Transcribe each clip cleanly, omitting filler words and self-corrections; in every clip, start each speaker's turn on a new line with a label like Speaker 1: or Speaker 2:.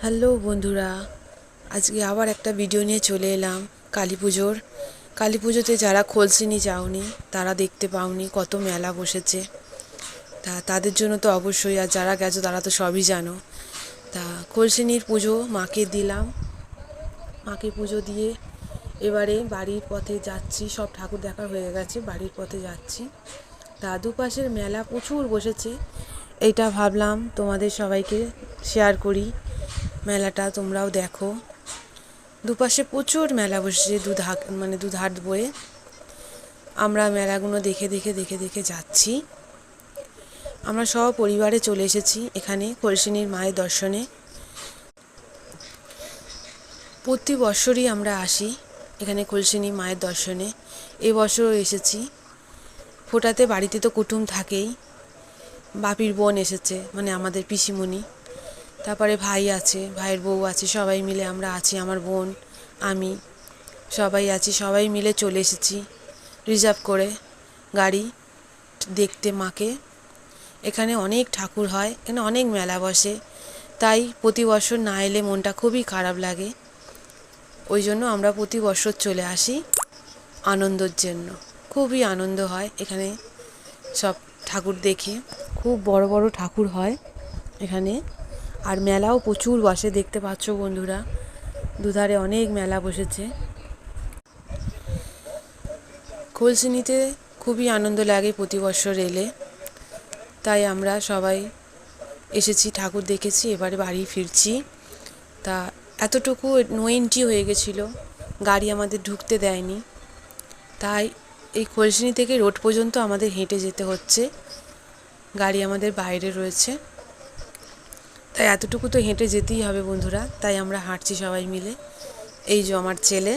Speaker 1: Hello বন্ধুরা, আজকে আবার একটা ভিডিও নিয়ে চলে এলাম কালী পুজোতে যারা খোলসিনি যাওনি তারা দেখতে পাওনি কত মেলা বসেছে। তাদের জন্য তো অবশ্যই, আর যারা গেছো তারা তো সবই জানো। খোলসিনির পুজো মাকে দিলাম, মাকে পুজো দিয়ে এবারে বাড়ির পথে যাচ্ছি। সব ঠাকুর দেখা হয়ে গেছে, বাড়ির পথে যাচ্ছি। দুপাশের মেলা প্রচুর বসেছে, এইটা ভাবলাম তোমাদের সবাইকে শেয়ার করি। মেলাটা তোমরাও দেখো। দুপাশে প্রচুর মেলা বসেছে, দুধার বয়ে আমরা মেলাগুলো দেখে দেখে দেখে দেখে যাচ্ছি। আমরা সব পরিবারে চলে এসেছি এখানে খোলসিনির মায়ের দর্শনে। প্রতি বছরই আমরা আসি এখানে খোলসিনি মায়ের দর্শনে। এবছরও এসেছি। ফোটাতে বাড়িতে তো কুটুম থাকেই, বাপির বোন এসেছে, মানে আমাদের পিসিমণি, তারপরে ভাই আছে, ভাইয়ের বউ আছে, সবাই মিলে আমরা আছি। আমার বোন, আমি সবাই আছি, সবাই মিলে চলে এসেছি রিজার্ভ করে গাড়ি দেখতে মাকে। এখানে অনেক ঠাকুর হয়, এখানে অনেক মেলা বসে, তাই প্রতি বছর না এলে মনটা খুবই খারাপ লাগে। ওই জন্য আমরা প্রতি বছর চলে আসি আনন্দের জন্য। খুবই আনন্দ হয় এখানে সব ঠাকুর দেখে। খুব বড় বড় ঠাকুর হয় এখানে, আর মেলাও প্রচুর বসে, দেখতে পাচ্ছ বন্ধুরা, দুধারে অনেক মেলা বসেছে। খোলসিনিতে খুবই আনন্দ লাগে প্রতি বছর এলে, তাই আমরা সবাই এসেছি, ঠাকুর দেখেছি, এবারে বাড়ি ফিরছি। এতটুকু নো এন্ট্রি হয়ে গেছিলো, গাড়ি আমাদের ঢুকতে দেয়নি, তাই এই খোলসিনি থেকে রোড পর্যন্ত আমাদের হেঁটে যেতে হচ্ছে। গাড়ি আমাদের বাইরে রয়েছে, তাই এতটুকু তো হেঁটে যেতেই হবে বন্ধুরা, তাই আমরা হাঁটছি সবাই মিলে। এই যে আমার ছেলে,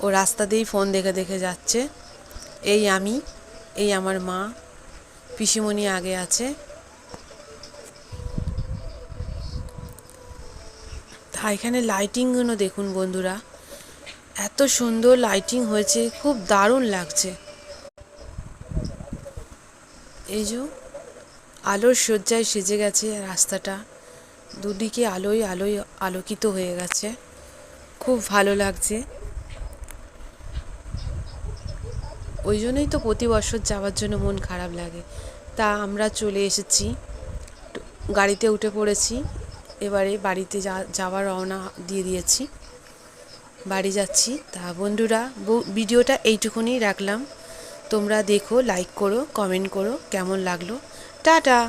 Speaker 1: ও রাস্তা দিয়েই ফোন দেখে দেখে যাচ্ছে। এই আমি, এই আমার মা, পিসিমণি আগে আছে। এখানে লাইটিংগুলো দেখুন বন্ধুরা, এত সুন্দর লাইটিং হয়েছে, খুব দারুণ লাগছে। এই যে আলোর সজ্জায় সেজে গেছে রাস্তাটা, দুদিকে আলোয় আলোয় আলোকিত হয়ে গেছে, খুব ভালো লাগছে। ওই জন্যই তো প্রতি বছর যাওয়ার জন্য মন খারাপ লাগে। আমরা চলে এসেছি, গাড়িতে উঠে পড়েছি, এবারে বাড়িতে যাওয়ার রওনা দিয়ে দিয়েছি, বাড়ি যাচ্ছি। বন্ধুরা, ভিডিওটা এইটুকুনি রাখলাম। তোমরা দেখো, লাইক করো, কমেন্ট করো কেমন লাগলো। টাটা।